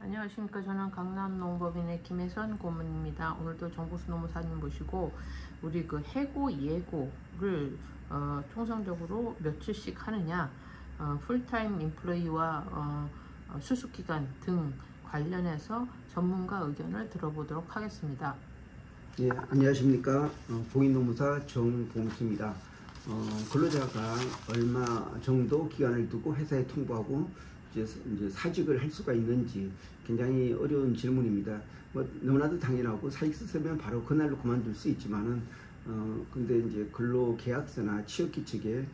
안녕하십니까. 저는 강남농법인의 김혜선 고문입니다. 오늘도 정보수 노무사님 모시고 우리 그 해고 예고를 통상적으로 며칠씩 하느냐, 풀타임 인플로이와 수습기간 등 관련해서 전문가 의견을 들어보도록 하겠습니다. 예, 안녕하십니까. 공인노무사 정봉수입니다. 근로자가 얼마 정도 기간을 두고 회사에 통보하고 이제 사직을 할 수가 있는지 굉장히 어려운 질문입니다. 너무나도 당연하고 사직서 쓰면 바로 그날로 그만둘 수 있지만은 근데 이제 근로계약서나 취업규칙에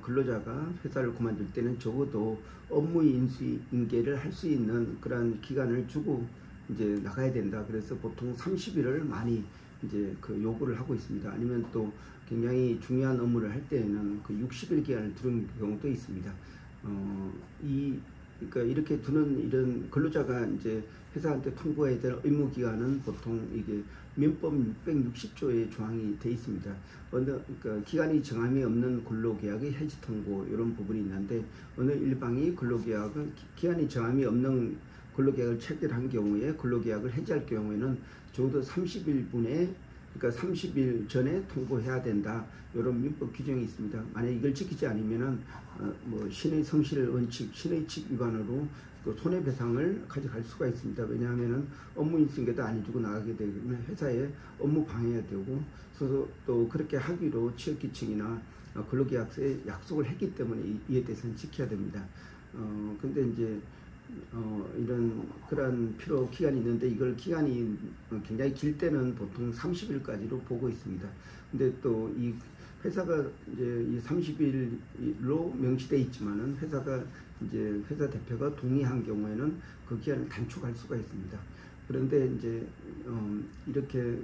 근로자가 회사를 그만둘 때는 적어도 업무 인계를 할 수 있는 그런 기간을 주고 이제 나가야 된다. 그래서 보통 30일을 많이 이제 그 요구를 하고 있습니다. 아니면 또 굉장히 중요한 업무를 할 때에는 그 60일 기간을 두는 경우도 있습니다. 그러니까 이렇게 두는 이런 근로자가 이제 회사한테 통보해야 될 의무 기간은 보통 이게 민법 660조의 조항이 돼 있습니다. 그러니까 기간이 정함이 없는 근로계약의 해지 통보 이런 부분이 있는데 어느 일방이 근로계약은 기간이 정함이 없는 근로계약을 체결한 경우에 근로계약을 해지할 경우에는 적어도 30일분에 그러니까 30일 전에 통보해야 된다. 이런 민법 규정이 있습니다. 만약 이걸 지키지 않으면은 신의 성실 원칙, 신의칙 위반으로 그 손해배상을 가져갈 수가 있습니다. 왜냐하면은 업무 인수인계도 안 해주고 나가게 되면 회사에 업무 방해가 되고, 또 그렇게 하기로 취업규칙이나 근로계약서에 약속을 했기 때문에 이에 대해서는 지켜야 됩니다. 근데 이제 그런 필요 기간이 있는데 이걸 기간이 굉장히 길 때는 보통 30일까지로 보고 있습니다. 근데 또 이 회사가 이제 이 30일로 명시되어 있지만은 회사가 이제 회사 대표가 동의한 경우에는 그 기간을 단축할 수가 있습니다. 그런데 이제 이렇게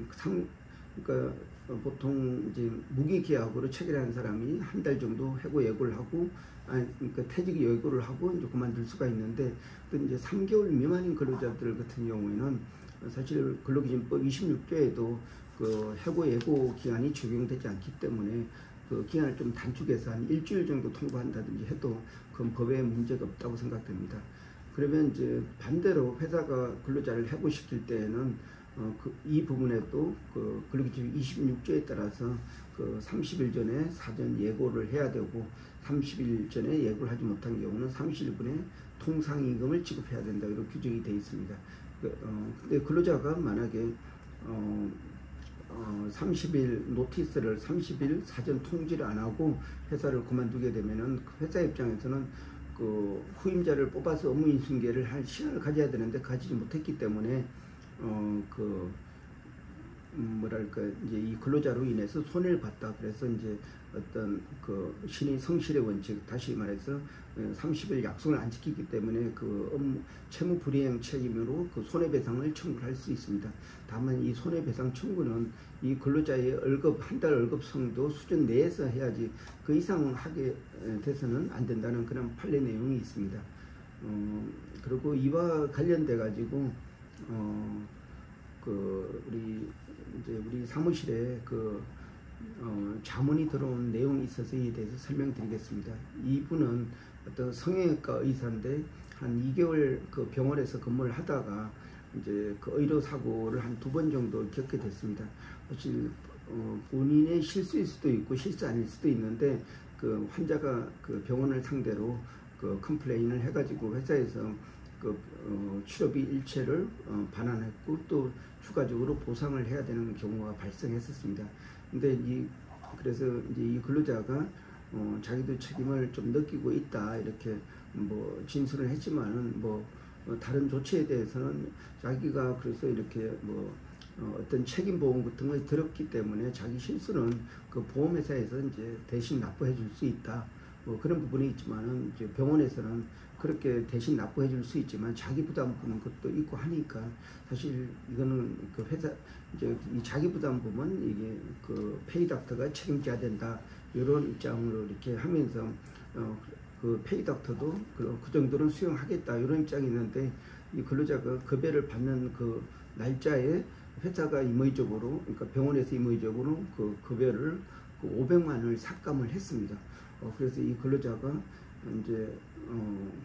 그러니까 보통 이제 무기계약으로 체결한 사람이 한 달 정도 해고 예고를 하고, 그러니까 퇴직 예고를 하고 이제 그만둘 수가 있는데, 또 이제 3개월 미만인 근로자들 같은 경우에는 사실 근로기준법 26조에도 그 해고 예고 기간이 적용되지 않기 때문에 그 기간을 좀 단축해서 한 일주일 정도 통보한다든지 해도 그건 법에 문제가 없다고 생각됩니다. 그러면 이제 반대로 회사가 근로자를 해고시킬 때에는 이 부분에도 그 근로기준 26조에 따라서 그 30일 전에 사전 예고를 해야 되고, 30일 전에 예고를 하지 못한 경우는 30일분에 통상임금을 지급해야 된다. 이런 규정이 되어 있습니다. 근데 근로자가 만약에 30일 노티스를 30일 사전 통지를 안 하고 회사를 그만두게 되면은 회사 입장에서는 그 후임자를 뽑아서 업무 인수인계를 할 시간을 가져야 되는데 가지지 못했기 때문에 뭐랄까 이제 이 근로자로 인해서 손해를 봤다. 그래서 이제 어떤 그 신의 성실의 원칙, 다시 말해서 30일 약속을 안 지키기 때문에 그 업무 채무 불이행 책임으로 그 손해배상을 청구할 수 있습니다. 다만 이 손해배상 청구는 이 근로자의 한 달 월급성도 수준 내에서 해야지 그 이상 하게 돼서는 안 된다는 그런 판례 내용이 있습니다. 그리고 이와 관련돼 가지고 우리 사무실에 자문이 들어온 내용이 있어서 이에 대해서 설명드리겠습니다. 이분은 어떤 성형외과 의사인데 한 2개월 그 병원에서 근무를 하다가 이제 그 의료 사고를 한 2번 정도 겪게 됐습니다. 사실 본인의 실수일 수도 있고 실수 아닐 수도 있는데 그 환자가 그 병원을 상대로 그 컴플레인을 해가지고 회사에서 치료비 일체를 반환했고 또 추가적으로 보상을 해야 되는 경우가 발생했었습니다. 근데 그래서 이제 이 근로자가 자기도 책임을 좀 느끼고 있다 이렇게 진술을 했지만은 다른 조치에 대해서는 자기가 그래서 이렇게 어떤 책임 보험 같은 걸 들었기 때문에 자기 실수는 그 보험회사에서 이제 대신 납부해 줄 수 있다. 그런 부분이 있지만은 이제 병원에서는 그렇게 대신 납부해 줄 수 있지만 자기 부담 부는 것도 있고 하니까 사실 이거는 그 회사 이제 이 자기 부담 부분 이게 그 페이닥터가 책임져야 된다 이런 입장으로 이렇게 하면서 그 페이닥터도 그 정도는 수용하겠다 이런 입장이 있는데, 이 근로자가 급여를 받는 그 날짜에 회사가 임의적으로, 그러니까 병원에서 임의적으로 그 급여를 500만 원을 삭감을 했습니다. 그래서 이 근로자가 이제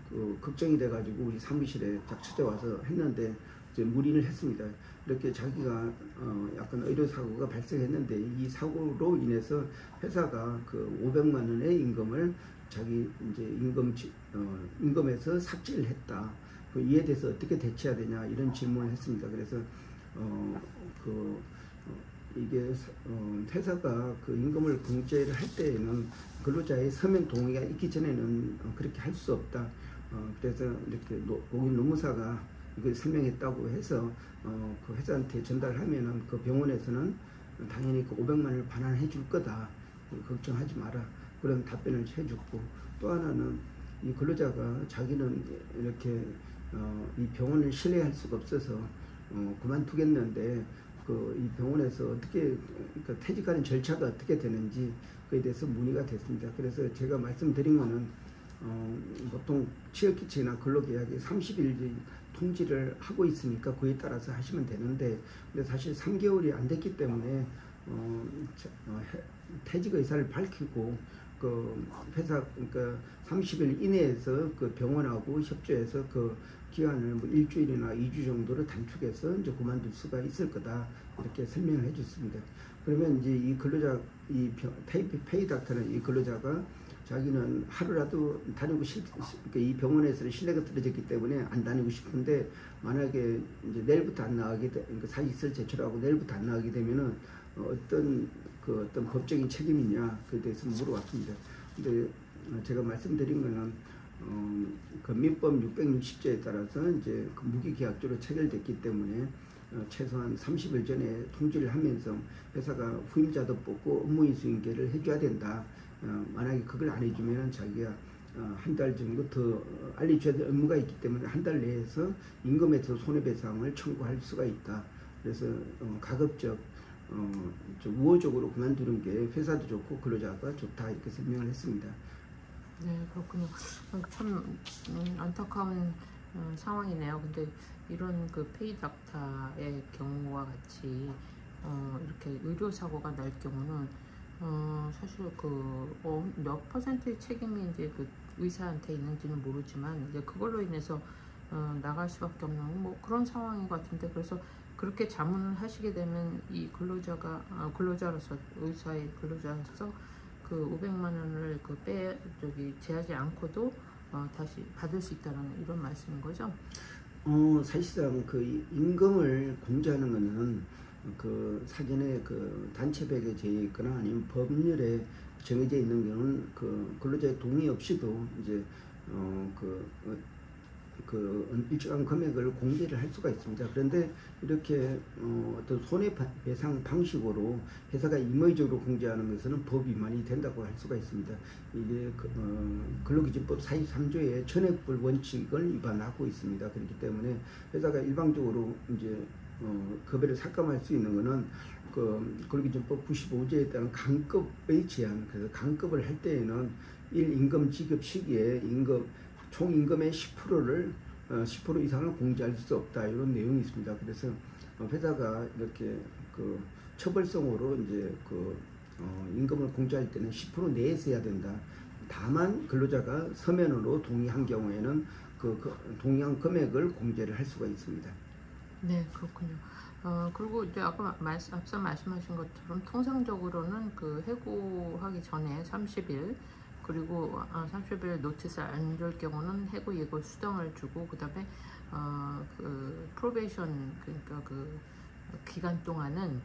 그 걱정이 돼가지고 우리 사무실에 딱 찾아와서 했는데 이제 무리를 했습니다. 이렇게 자기가 약간 의료 사고가 발생했는데 이 사고로 인해서 회사가 그 500만 원의 임금을 자기 이제 임금에서 삭제를 했다. 이에 대해서 어떻게 대처해야 되냐 이런 질문을 했습니다. 그래서 이게 회사가 그 임금을 공제를 할 때에는 근로자의 서명 동의가 있기 전에는 그렇게 할 수 없다. 그래서 이렇게 고객 노무사가 이걸 설명했다고 해서 그 회사한테 전달하면은 그 병원에서는 당연히 그 500만 원을 반환해 줄 거다. 걱정하지 마라. 그런 답변을 해줬고, 또 하나는 이 근로자가 자기는 이렇게 이 병원을 신뢰할 수가 없어서 그만두겠는데 이 병원에서 어떻게 그러니까 퇴직하는 절차가 어떻게 되는지 그에 대해서 문의가 됐습니다. 그래서 제가 말씀드린 거는 보통 취업기체나 근로계약이 30일 통지를 하고 있으니까 그에 따라서 하시면 되는데, 근데 사실 3개월이 안 됐기 때문에 퇴직 의사를 밝히고 그 회사 그러니까 30일 이내에서 그 병원하고 협조해서 그 기간을 뭐 일주일이나 2주 정도로 단축해서 이제 그만둘 수가 있을 거다 이렇게 설명을 해줬습니다. 그러면 이제 이 근로자 페이닥터는 이 근로자가 자기는 하루라도 다니고 그러니까 이 병원에서는 신뢰가 떨어졌기 때문에 안 다니고 싶은데, 만약에 이제 내일부터 안 나가게 그러니까 사직서를 제출하고 내일부터 안 나가게 되면은 어떤 법적인 책임이냐 그에 대해서 물어봤습니다. 근데 제가 말씀드린 거는 그 민법 660조에 따라서 이제 그 무기계약조로 체결됐기 때문에 최소한 30일 전에 통지를 하면서 회사가 후임자도 뽑고 업무인수인계를 해줘야 된다. 만약에 그걸 안 해주면 자기가 한 달 정도 더 알려줘야 될 업무가 있기 때문에 한 달 내에서 임금에서 손해배상을 청구할 수가 있다. 그래서 가급적 좀 우호적으로 그만두는 게 회사도 좋고 근로자가 좋다 이렇게 설명을 했습니다. 네, 그렇군요. 참 안타까운 상황이네요. 근데 이런 그 페이닥터의 경우와 같이 이렇게 의료 사고가 날 경우는 사실 몇 퍼센트의 책임이 이제 그 의사한테 있는지는 모르지만 이제 그걸로 인해서 나갈 수밖에 없는 뭐 그런 상황인 것 같은데, 그래서 그렇게 자문을 하시게 되면 이 근로자로서 의사의 근로자로서 그 500만 원을 제하지 않고도 다시 받을 수 있다는 이런 말씀인 거죠? 사실상 그 임금을 공제하는 거는 그 사전에 그 단체백에 제해 있거나 아니면 법률에 정해져 있는 경우는 그 근로자의 동의 없이도 이제 일정한 금액을 공제를 할 수가 있습니다. 그런데 이렇게 어떤 손해배상 방식으로 회사가 임의적으로 공제하는 것은 법 위반이 된다고 할 수가 있습니다. 이게 근로기준법 43조의 전액불 원칙을 위반하고 있습니다. 그렇기 때문에 회사가 일방적으로 이제 급여를 삭감할 수 있는 것은 그 근로기준법 95조에 따른 강급의 제한, 그래서 강급을 할 때에는 1임금 지급 시기에 총 임금의 10% 이상을 공제할 수 없다 이런 내용이 있습니다. 그래서 회사가 이렇게 그 처벌성으로 이제 임금을 공제할 때는 10% 내에서 해야 된다. 다만 근로자가 서면으로 동의한 경우에는 그 동의한 금액을 공제를 할 수가 있습니다. 네, 그렇군요. 그리고 이제 아까 앞서 말씀하신 것처럼 통상적으로는 그 해고하기 전에 30일 그리고 30일 노티스를 안 줄 경우는 해고 예고 수당을 주고, 그다음에 그 프로베이션 그러니까 그 기간 동안은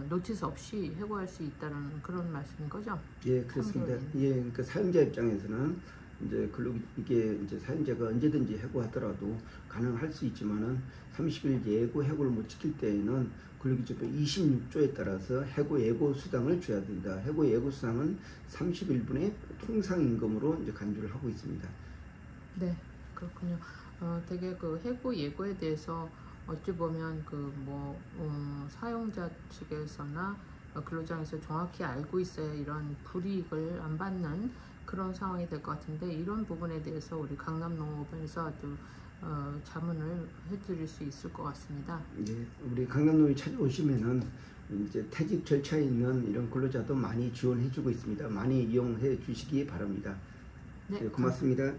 노티스 없이 해고할 수 있다는 그런 말씀인 거죠? 예, 그렇습니다. 예, 그러니까 사용자 입장에서는 이제 이게 이제 사용자가 언제든지 해고하더라도 가능할 수 있지만은 30일 예고 해고를 못 지킬 때에는 근로기준법 26조에 따라서 해고 예고 수당을 줘야 된다. 해고 예고 수당은 30일분의 통상임금으로 이제 간주를 하고 있습니다. 네, 그렇군요. 되게 그 해고 예고에 대해서 어찌 보면 사용자 측에서나 근로장에서 정확히 알고 있어야 이런 불이익을 안 받는 그런 상황이 될 것 같은데, 이런 부분에 대해서 우리 강남농업원에서 아주 자문을 해드릴 수 있을 것 같습니다. 예, 우리 강남농업에 찾아오시면은 이제 퇴직 절차에 있는 이런 근로자도 많이 지원해주고 있습니다. 많이 이용해 주시기 바랍니다. 네, 고맙습니다.